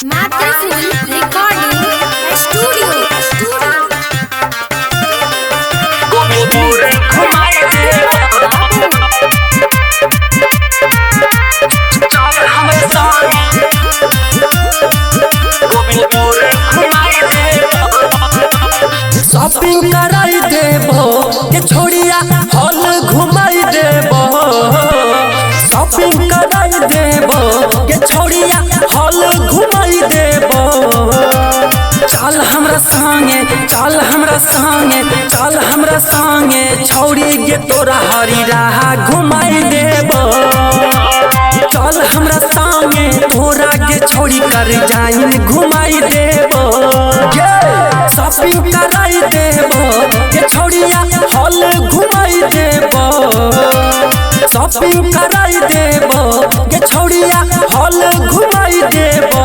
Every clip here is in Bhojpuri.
Masterful Recording Studio. शॉपिंग कराई देबो के छोड़िया हॉल घुमाई देबो। शॉपिंग कराई देबो के छोड़िया हॉल घुमाई देबो। चल हमरा संगे चल हमरा संगे चल हमरा संगे छोड़ी के तोरा हरी राह घुमाई देबो। चल हमरा संगे तोरा के छोड़ी कर जाइन घुमाई देबो। शॉपिंग कराई देबो के छोड़िया हॉल घुमाई देबो। शॉपिंग कराई देबो के छोड़िया हॉल घुमाई देबो।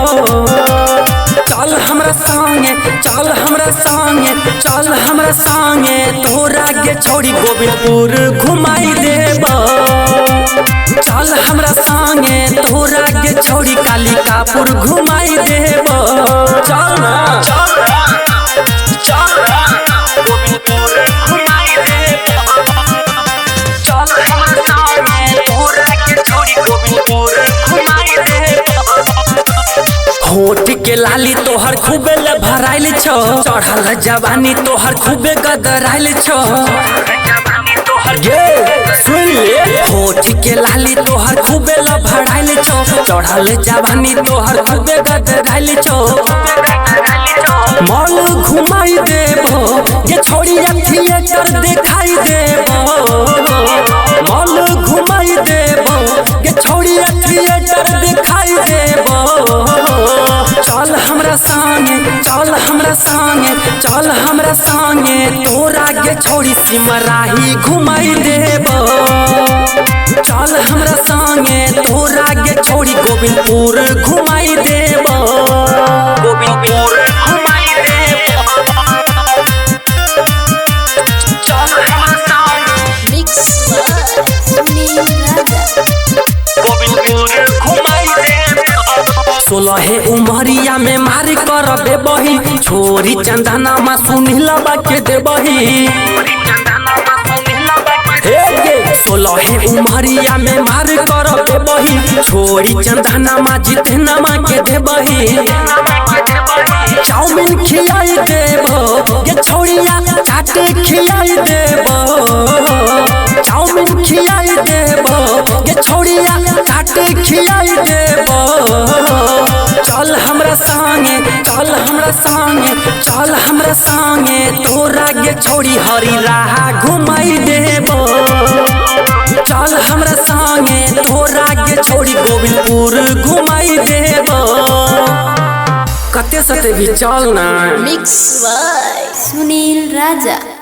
चल हमरा संगे चल हमरा संगे चल हमरा संगे तोरा के छोड़ी गोविंदपुर घुमाई देबो। चल हमरा संगे तोरा के छोड़ी कालिकापुर घुमाई देबो। चल ना होठ के लाली तोहर खूबे ले भराइल छो। चढ़ल जवानी तोहर खूबे गदराइल छो। सुन ले होठ के लाली तोहर खूबे ले भराइल छो। चढ़ल जवानी तोहर खूबे गदराइल छो। मॉल घुमाई देबो ये छोड़िया थिएटर दिखाई देबो। मॉल घुमाई देबो ये छोड़िया थिएटर दिखाई देबो। चल हमरा संगे चल हमरा संगे चल हमरा संगे तोरा के छोड़ी सिमराही घुमाई देबो। चल हमरा संगे तोरा के छोड़ी गोविंदपुर घुमाई देबो। गोविंदपुर घुमाई देबो। चल हमरा संगे Mix Sunil Raja. गोविंदपुर घुमाई देबो। 16 उमरिया में मार कर देबही छोरी चंदना मा सुनिलबा के देबही। 16 उमरिया में मार कर देबही छोरी चंदना मा जितना मा के देबही। चाउमीन खिलाई देबो ये छोड़िया चाट खिलाई देबो। चाउमीन खिलाई देबो ये छोड़िया चाट खिलाई देबो। चल हमरा संगे चल हमरा संगे चल हमरा संगे तोरा के छोड़ी हरी राह घुमाई देबो। चल हमरा संगे तोरा के छोड़ी गोविंदपुर घुमाई देबो। कते सते भी चल ना। Mix by Sunil Raja.